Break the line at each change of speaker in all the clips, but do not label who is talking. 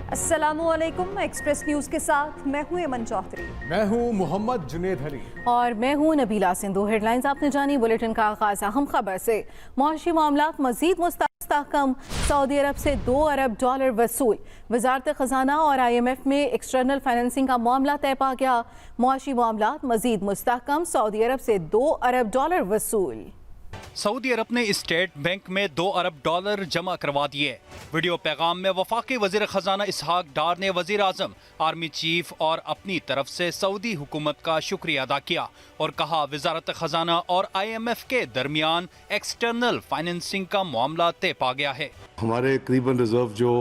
अस्सलामु अलैकुम। Express news के साथ मैं हूं अमन चौधरी।
मैं हूं मोहम्मद जुनेद अली
और मैं हूं नबीला सिंधु। हेडलाइंस आपने जानी। बुलेटिन का आगाज अहम खबर से। मुआशी मामलात मजीद मुस्तहकम। सऊदी अरब से $2 अरब वसूल। वजारत खजाना और IMF में एक्सटर्नल फाइनेंसिंग का मामला तय पा गया। मुआशी मामलात मजीद मुस्तहकम। सऊदी अरब से $2 अरब वसूल।
सऊदी अरब ने स्टेट बैंक में $2 अरब जमा करवा दिए। वीडियो पैगाम में वफाकी वजीर खजाना इसहाक डार ने वजीर आजम, आर्मी चीफ और अपनी तरफ से सऊदी हुकूमत का शुक्रिया अदा किया और कहा वजारत खजाना और IMF के दरमियान एक्सटर्नल फाइनेंसिंग का मामला तय पा गया है।
हमारे करीबन रिजर्व जो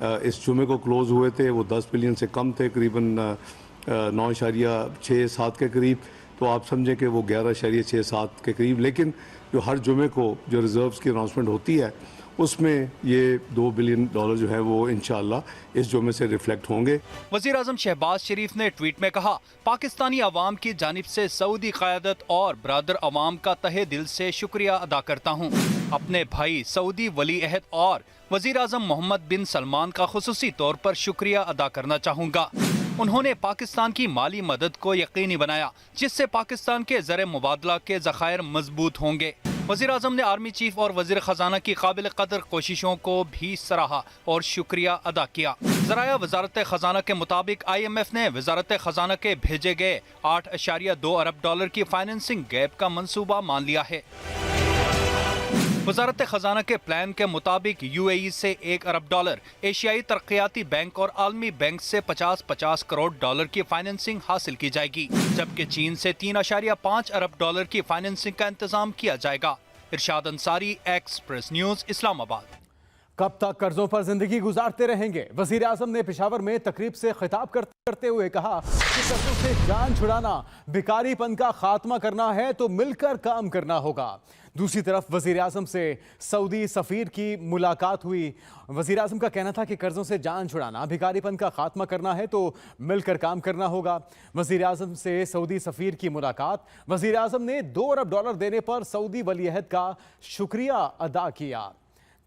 इस जुमे को क्लोज हुए थे वो 10 बिलियन से कम थे, करीबन 9.67 के करीब। तो आप समझें कि वो 11.67 के करीब। लेकिन जो हर जुमे को जो रिजर्व्स की अनाउंसमेंट होती है उसमें ये $2 बिलियन जो है वो इंशाअल्लाह इस जुमे से रिफ्लेक्ट होंगे।
वजीर आजम शहबाज शरीफ ने ट्वीट में कहा, पाकिस्तानी अवाम की जानिब से सऊदी क़यादत और बरादर अवाम का तहे दिल से शुक्रिया अदा करता हूँ। अपने भाई सऊदी वली अहद और वजीर आजम मोहम्मद बिन सलमान का खुसूसी तौर पर शुक्रिया अदा करना चाहूँगा। उन्होंने पाकिस्तान की माली मदद को यकीनी बनाया जिससे पाकिस्तान के ज़र मुबादला के ज़खायर मजबूत होंगे। वज़ीर आज़म ने आर्मी चीफ और वज़ीर ख़जाना की काबिल कदर कोशिशों को भी सराहा और शुक्रिया अदा किया। ज़राया वज़ारत ख़जाना के मुताबिक IMF ने वज़ारत ख़जाना के भेजे गए $8.2 अरब की फाइनेंसिंग गैप का मंसूबा मान लिया है। वजारत खजाना के प्लान के मुताबिक UAE से $1 अरब, एशियाई तरक्याती बैंक और आलमी बैंक से 50-50 करोड़ डॉलर की फाइनेंसिंग हासिल की जाएगी, जबकि चीन से $3.5 अरब की फाइनेंसिंग का इंतजाम किया जाएगा। इरशाद अंसारी, एक्सप्रेस न्यूज, इस्लामाबाद।
कब तक कर्जों पर जिंदगी गुजारते रहेंगे? वजीर आजम ने पेशावर में तकरीब से खिताब करते हुए कहा कि कर्जों से जान छुड़ाना, भिखारीपन का खात्मा करना है तो मिलकर काम करना होगा। दूसरी तरफ वजीर आजम से सऊदी सफीर की मुलाकात हुई। वजीर आजम का कहना था कि कर्जों से जान छुड़ाना, भिखारीपन का खात्मा करना है तो मिलकर काम करना होगा। वजीर आजम से सऊदी सफीर की मुलाकात। वजीर आजम ने $2 अरब देने पर सऊदी वली अहद का शुक्रिया अदा किया।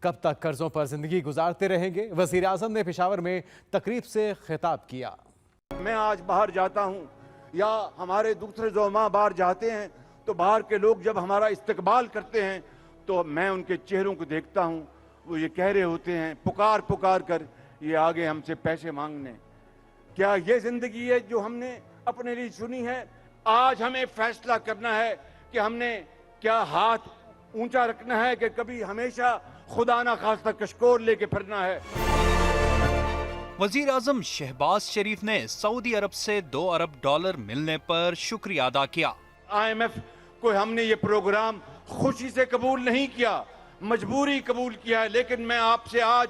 कब तक कर्जों पर जिंदगी गुजारते रहेंगे? वजीर आजम ने पेशावर में तकरीब से खिताब किया।
मैं आज बाहर जाता हूं या हमारे दूसरे ज़ोमा बाहर जाते हैं तो बाहर के लोग जब हमारा इस्तकबाल करते हैं तो मैं उनके चेहरों को देखता हूं, वो ये कह रहे होते हैं पुकार पुकार कर ये आगे हमसे पैसे मांगने। क्या ये जिंदगी है जो हमने अपने लिए चुनी है? आज हमें फैसला करना है कि हमने क्या हाथ ऊंचा रखना है कि कभी हमेशा खुदा ना खास्ता कशकोर लेके फिरना है।
वजीर आजम शहबाज शरीफ ने सऊदी अरब से $2 अरब मिलने पर शुक्रिया अदा किया।
IMF को हमने ये प्रोग्राम खुशी से कबूल नहीं किया, मजबूरी कबूल किया है। लेकिन मैं आपसे आज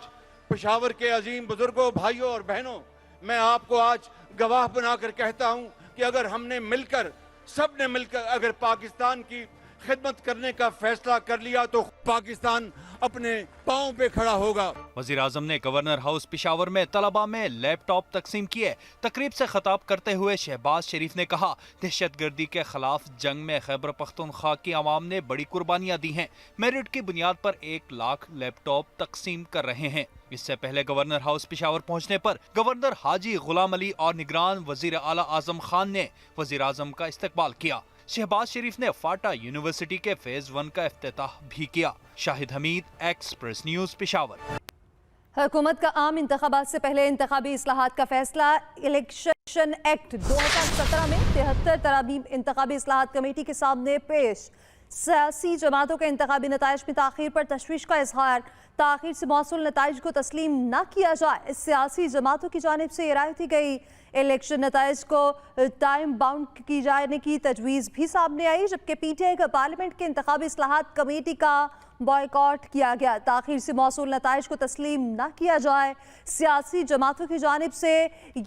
पेशावर के अजीम बुजुर्गों, भाइयों और बहनों, मैं आपको आज गवाह बनाकर कहता हूं कि अगर हमने मिलकर, सब ने मिलकर अगर पाकिस्तान की खिदमत करने का फैसला कर लिया तो पाकिस्तान अपने पांव पे खड़ा होगा।
वजीर आजम ने गवर्नर हाउस पेशावर में तलबा में लैपटॉप तकसीम किए। तकरीब से खिताब करते हुए शहबाज शरीफ ने कहा, दहशतगर्दी के खिलाफ जंग में खैबर पख्तूनख्वा की आवाम ने बड़ी कुर्बानियां दी हैं। मेरिट की बुनियाद पर 1 लाख लैपटॉप तकसीम कर रहे हैं। इससे पहले गवर्नर हाउस पेशावर पहुंचने पर गवर्नर हाजी गुलाम अली और निगरान वजीर आला आजम खान ने वजीर आजम का इस्तकबाल किया। शहबाज शरीफ ने फाटा यूनिवर्सिटी के फेज 1 का इफ्तिताह भी किया। Shahid Hamid, express news, Peshawar.
हुकूमत का आम इंतखाबात से पहले इंतखाबी इस्लाहात का फैसला। इलेक्शन एक्ट 2017 में 73 तरामीम इंतखाबी इस्लाहात कमेटी के सामने पेश। सियासी जमातों के इंतखाबी नताइज में ताखीर पर तशवीश का इजहार। ताखीर से मौसूल नताइज को तस्लीम न किया जाए, सियासी जमातों की जानिब से ये राय दी गई। इलेक्शन नताइज को टाइम बाउंड की जाने की तजवीज़ भी सामने आई, जबकि PTI का पार्लियामेंट के इंतखाबी इस्लाहात कमेटी का बॉयकॉट किया गया। ताखीर से मौसूल नताइज को तस्लीम न किया जाए, सियासी जमातों की जानिब से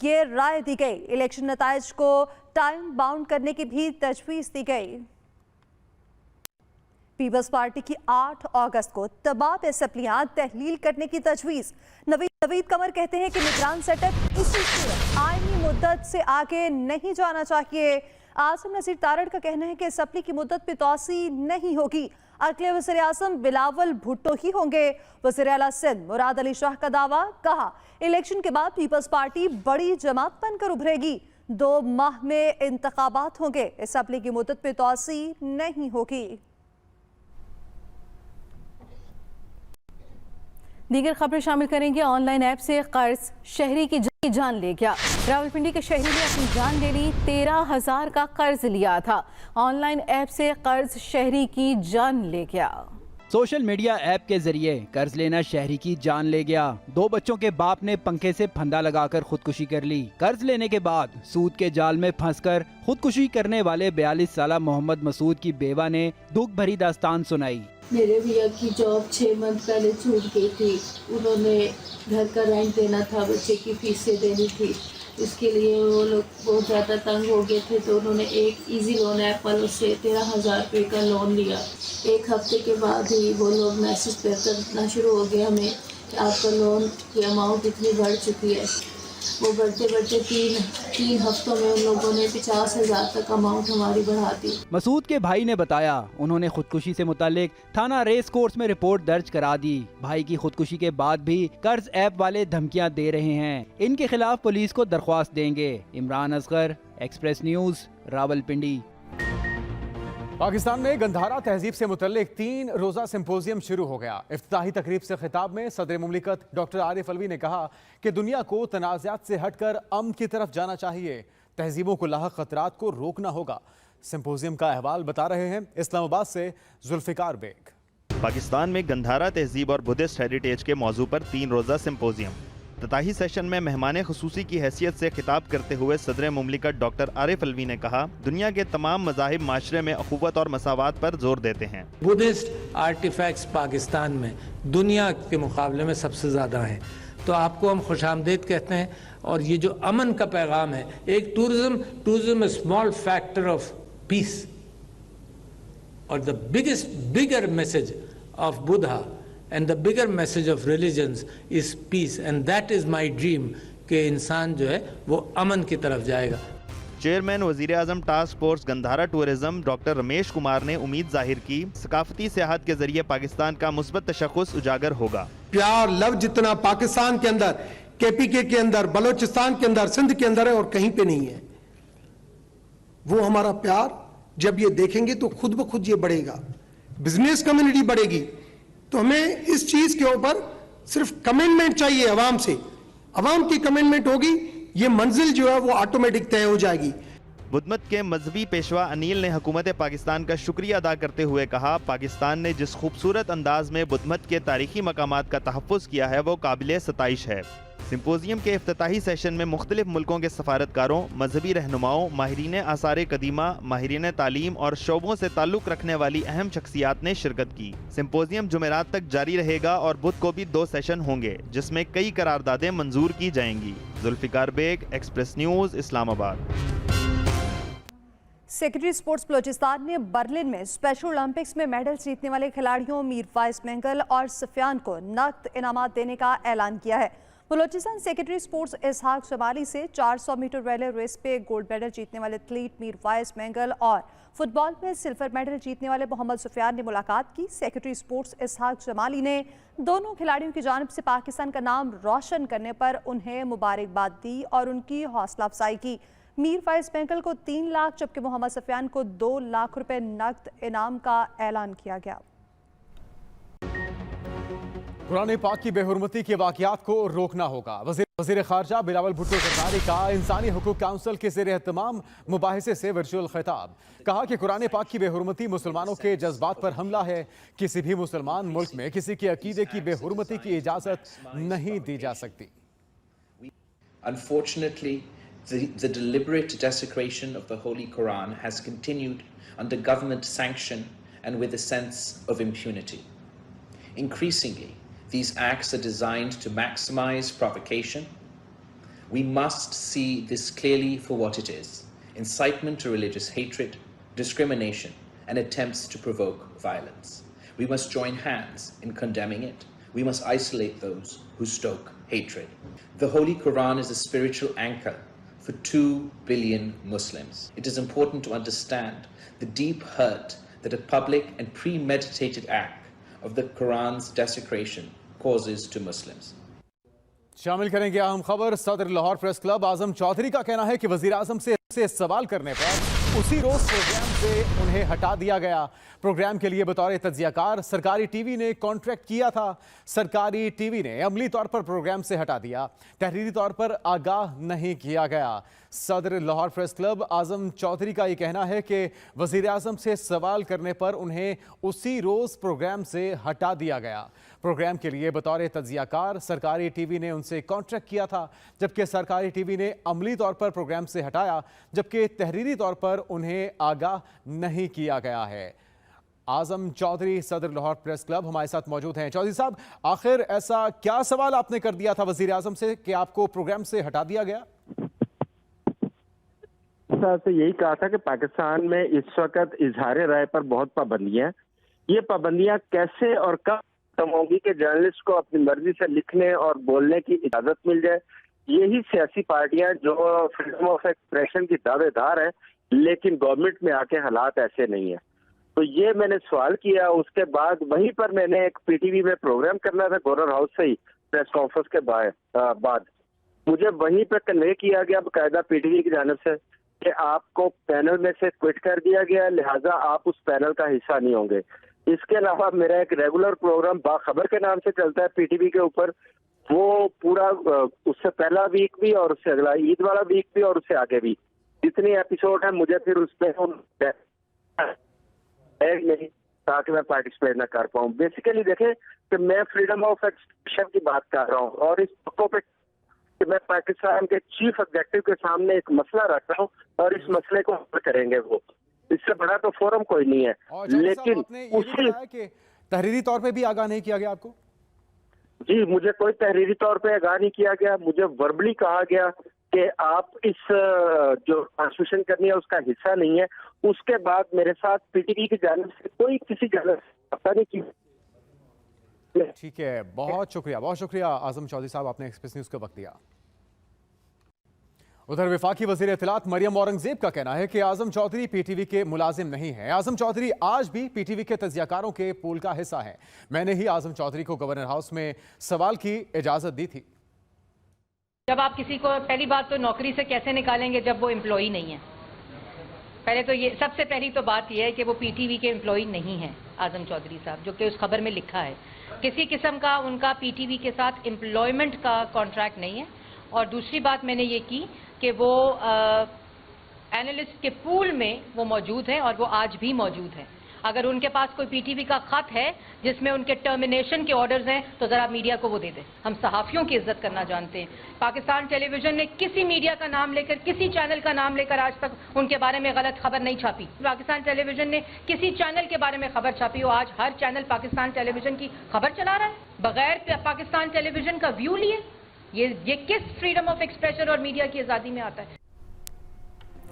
ये राय दी गई। इलेक्शन नताइज को टाइम बाउंड करने की भी तजवीज़ दी गई। पीपल्स पार्टी की 8 अगस्त को तमाम असेंबलियां तहलील करने की तजवीज़। नवीद कमर कहते हैं कि निगरान सेटअप इसी सूरत आईनी मुद्दत से आगे नहीं जाना चाहिए। आसिम नसीर तारड़ का कहना है कि असेंबली की मुद्दत में तोसी नहीं होगी। अगले वज़ीर आज़म बिलावल भुट्टो ही होंगे। वज़ीर आला सिंध मुराद अली शाह का दावा, कहा इलेक्शन के बाद पीपल्स पार्टी बड़ी जमात बनकर उभरेगी। 2 माह में इंतखाबात होंगे, असम्बली की मुद्दत में तोसी नहीं होगी।
दीगर खबरें शामिल करेंगे। ऑनलाइन ऐप से कर्ज शहरी की जान ले गया। रावलपिंडी के शहरी ने अपनी जान ले ली। 13,000 का कर्ज लिया था। ऑनलाइन ऐप से कर्ज शहरी की जान ले गया।
सोशल मीडिया ऐप के जरिए कर्ज लेना शहरी की जान ले गया। 2 बच्चों के बाप ने पंखे से फंदा लगाकर खुदकुशी कर ली। कर्ज लेने के बाद सूद के जाल में फंसकर खुदकुशी करने वाले 42 साला मोहम्मद मसूद की बेवा ने दुख भरी दास्तान सुनाई।
मेरे भैया की जॉब 6 मंथ पहले छूट गई थी। उन्होंने घर का रेंट देना था, बच्चे की फीसें देनी थी, इसके लिए वो लोग बहुत ज़्यादा तंग हो गए थे। तो उन्होंने एक इजी लोन ऐप वालों से 13,000 रुपये का लोन लिया। 1 हफ्ते के बाद ही वो लोग मैसेज करना शुरू हो गए हमें कि आपका लोन की अमाउंट इतनी बढ़ चुकी है। वो बढ़ते बढ़ते तीन हफ्तों में उन लोगों ने 50,000 तक अमाउंट हमारी बढ़ा दी।
मसूद के भाई ने बताया, उन्होंने खुदकुशी से मुतालिक थाना रेस कोर्स में रिपोर्ट दर्ज करा दी। भाई की खुदकुशी के बाद भी कर्ज ऐप वाले धमकियां दे रहे हैं। इनके खिलाफ पुलिस को दरख्वास्त देंगे। Imran Asghar, Express News, Rawalpindi.
पाकिस्तान में गंधारा तहजीब से मुतल्लिक 3 रोज़ा सिंपोजियम शुरू हो गया। इफ्तिताही तकरीब से खिताब में सदर मुमलिकत डॉक्टर आरिफ अलवी ने कहा कि दुनिया को तनाज़ात से हटकर अमन की तरफ जाना चाहिए, तहजीबों को लाहक खतरात को रोकना होगा। सिंपोजियम का अहवाल बता रहे हैं इस्लामाबाद से जुल्फिकार बेग।
पाकिस्तान में गंधारा तहजीब और बुद्धिस्ट हेरिटेज के मौजू पर 3 रोज़ा सिंपोजियम। इफ्तिताही सेशन में मेहमान खुसूसी की हैसियत से खिताब करते हुए सदर मुमलिकत डॉक्टर आरिफ अलवी ने कहा, दुनिया के तमाम मज़ाहिब माशरे में अखुवत और मसावात पर जोर देते हैं।
बुद्धिस्ट आर्टिफैक्ट्स पाकिस्तान में दुनिया के मुकाबले में सबसे ज़्यादा हैं, तो आपको हम खुशामदीद कहते हैं। और ये जो अमन का पैगाम है, एक tourism small factor of peace, और the bigger message of Buddha and the bigger message of religions is peace, and that is my dream कि इंसान जो है वो अमन की तरफ जाएगा।
चेयरमैन वजीर आजम task force Gandhara tourism doctor Ramesh Kumar ने उम्मीद जाहिर की, सकाफती सियाहत के जरिए पाकिस्तान का मुस्बत तशख़्ख़ुस उजागर होगा।
प्यार लव जितना पाकिस्तान के अंदर, KPK के अंदर, बलोचिस्तान के अंदर, सिंध के अंदर है और कहीं पे नहीं है। वो हमारा प्यार जब ये देखेंगे तो खुद ब खुद ये बढ़ेगा, बिजनेस कम्युनिटी बढ़ेगी। तो हमें इस चीज के ऊपर सिर्फ कमिटमेंट चाहिए अवाम से। अवाम की कमिटमेंट होगी, ये मंजिल जो है वो ऑटोमेटिक तय हो जाएगी।
बुद्धमत के मजहबी पेशवा अनिल ने हुकूमत पाकिस्तान का शुक्रिया अदा करते हुए कहा, पाकिस्तान ने जिस खूबसूरत अंदाज में बुद्धमत के तारीखी मकामात का तहफ़्फ़ुज़ किया है वो काबिल सताइश है। सिंपोजियम के इफ्तिताही सेशन में मुख्तलिफ मुल्कों के सफारतकारों, मजहबी रहनुमाओं, माहिरीन आसार कदीमा, माहिरीन तालीम और शोबों से ताल्लुक़ रखने वाली अहम शख्सियात ने शिरकत की। सिंपोजियम जुमेरात तक जारी रहेगा और बुध को भी 2 सेशन होंगे, जिसमें कई करारदादें मंजूर की जाएंगी। Zulfiqar Baig, express news, Islamabad.
Secretary sports Balochistan ने बर्लिन में स्पेशल ओलंपिक्स में मेडल जीतने वाले खिलाड़ियों मीर फाइज मेंगल और सफियान को नकद इनामात देने का ऐलान किया है। बलोचिस्तान सेक्रेटरी स्पोर्ट्स इसहाक शमाली से 400 मीटर रिले रेस पे गोल्ड मेडल जीतने वाले एथलीट मीर फाइज मेंगल और फुटबॉल में सिल्वर मेडल जीतने वाले मोहम्मद सुफियान ने मुलाकात की। सेक्रेटरी स्पोर्ट्स इसहाक शमाली ने दोनों खिलाड़ियों की जानिब से पाकिस्तान का नाम रोशन करने पर उन्हें मुबारकबाद दी और उनकी हौसला अफजाई की। मीर फाइज मेंगल को 3 लाख जबकि मोहम्मद सुफियान को 2 लाख रुपए नकद इनाम का ऐलान किया गया।
कुरान पाक की बेहुरमती के वाक़यात को रोकना होगा। वज़ीर ख़ारजा बिलावल भुट्टो ज़रदारी का इंसानी हुकूक काउंसिल के ज़ेर एहतमाम मुबाहिसे से वर्चुअल खिताब। कहा कि कुरान पाक की बेहुरमती मुसलमानों के जज्बात पर हमला है। किसी भी मुसलमान मुल्क में किसी के अकीदे की बेहुरमती की इजाज़त नहीं दी जा सकती।
Unfortunately, the deliberate desecration of the Holy Quran has continued under government sanction and with a sense of impunity. Increasingly, these acts are designed to maximize provocation. We must see this clearly for what it is: incitement to religious hatred, discrimination, and attempts to provoke violence. We must join hands in condemning it. We must isolate those who stoke hatred. The Holy Quran is a spiritual anchor for 2 billion Muslims. It is important to understand the deep hurt that a public and premeditated act of the Quran's desecration causes to Muslims.
शामिल करेंगे अहम खबर। सदर Lahore press club आजम चौधरी का कहना है कि वजीर आजम से सवाल करने पर उसी रोज प्रोग्राम से उन्हें हटा दिया गया। प्रोग्राम के लिए बतौर तज्जियाकार सरकारी टीवी ने कॉन्ट्रैक्ट किया था। सरकारी टीवी ने अमली तौर पर प्रोग्राम से हटा दिया, तहरीरी तौर पर आगाह नहीं किया गया। सदर लाहौर प्रेस क्लब आजम चौधरी का ये कहना है कि वजीर आजम से सवाल करने पर उन्हें उसी रोज प्रोग्राम से हटा दिया गया। प्रोग्राम के लिए बतौर तज्जियाकार सरकारी टीवी ने उनसे कॉन्ट्रैक्ट किया था, जबकि सरकारी टीवी ने अमली तौर पर प्रोग्राम से हटाया, जबकि तहरीरी तौर पर उन्हें आगाह नहीं किया गया है। आजम चौधरी सदर लाहौर प्रेस क्लब हमारे साथ मौजूद हैं। चौधरी साहब, आखिर ऐसा क्या सवाल आपने कर दिया था वजीर आजम से कि आपको प्रोग्राम से हटा दिया गया?
साहब से यही कहा था कि पाकिस्तान में इस वक्त इजहार राय पर बहुत पाबंदियां हैं। ये पाबंदियां कैसे और कब खत्म होंगी कि जर्नलिस्ट को अपनी मर्जी से लिखने और बोलने की इजाजत मिल जाए। यही सियासी पार्टियां जो फ्रीडम ऑफ एक्सप्रेशन की दावेदार हैं, लेकिन गवर्नमेंट में आके हालात ऐसे नहीं है। तो ये मैंने सवाल किया। उसके बाद वहीं पर मैंने एक पीटीवी में प्रोग्राम करना था गवर्नर हाउस से ही, प्रेस कॉन्फ्रेंस के बाद मुझे वहीं पर कन्वे किया गया बाकायदा पीटीवी की जानिब से कि आपको पैनल में से क्विट कर दिया गया, लिहाजा आप उस पैनल का हिस्सा नहीं होंगे। इसके अलावा मेरा एक रेगुलर प्रोग्राम बाखबर के नाम से चलता है पीटीवी के ऊपर, वो पूरा उससे पहला वीक भी और उससे अगला ईद वाला वीक भी और उससे आगे भी जितने एपिसोड है मुझे फिर उस पर नहीं, ताकि मैं पार्टिसिपेट ना कर पाऊँ। बेसिकली देखें कि मैं फ्रीडम ऑफ एक्सप्रेशन की बात कर रहा हूँ और इस मौके पे कि मैं पाकिस्तान के चीफ एग्जेक्टिव के सामने एक मसला रख रहा हूँ और इस मसले को हल करेंगे वो। इससे बड़ा तो फोरम कोई नहीं है। लेकिन उसी
तहरीरी तौर पे भी आगाह नहीं किया गया आपको?
जी, मुझे कोई तहरीरी तौर पे आगाह नहीं किया गया। मुझे वर्बली कहा गया कि आप इस जो ट्रांसमिशन करनी है उसका हिस्सा नहीं है। उसके बाद मेरे साथ पीटीवी की जानिब से कोई किसी जगह पता नहीं की।
ठीक है, बहुत शुक्रिया आजम चौधरी साहब, आपने एक्सप्रेस न्यूज को वक्त दिया। उधर वफाकी वजीर इत्तलात मरियम औरंगजेब का कहना है कि आजम चौधरी पीटीवी के मुलाजिम नहीं है। आजम चौधरी आज भी पीटीवी के तज्जियाकारों के पूल का हिस्सा है। मैंने ही आजम चौधरी को गवर्नर हाउस में सवाल की इजाजत दी थी।
जब आप किसी को, पहली बात तो नौकरी से कैसे निकालेंगे जब वो एम्प्लॉई नहीं है? पहले तो ये सबसे पहली तो बात यह है कि वो पीटीवी के एम्प्लॉई नहीं है आजम चौधरी साहब, जो कि उस खबर में लिखा है। किसी किस्म का उनका पीटीवी के साथ एम्प्लॉयमेंट का कॉन्ट्रैक्ट नहीं है। और दूसरी बात मैंने ये की कि वो एनालिस्ट के पूल में वो मौजूद है और वो आज भी मौजूद है। अगर उनके पास कोई पीटीवी का खत है जिसमें उनके टर्मिनेशन के ऑर्डर्स हैं तो जरा मीडिया को वो दे दें। हम सहाफियों की इज्जत करना जानते हैं। पाकिस्तान टेलीविजन ने किसी मीडिया का नाम लेकर, किसी चैनल का नाम लेकर आज तक उनके बारे में गलत खबर नहीं छापी। पाकिस्तान टेलीविजन ने किसी चैनल के बारे में खबर छापी हो, आज हर चैनल पाकिस्तान टेलीविजन की खबर चला रहा है बगैर पाकिस्तान टेलीविजन का व्यू लिए। ये किस फ्रीडम ऑफ एक्सप्रेशन और मीडिया की आजादी में आता है?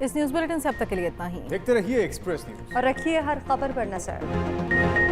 इस न्यूज़ बुलेटिन से अब तक के लिए इतना ही।
देखते रहिए एक्सप्रेस न्यूज
और रखिए हर खबर पर नजर।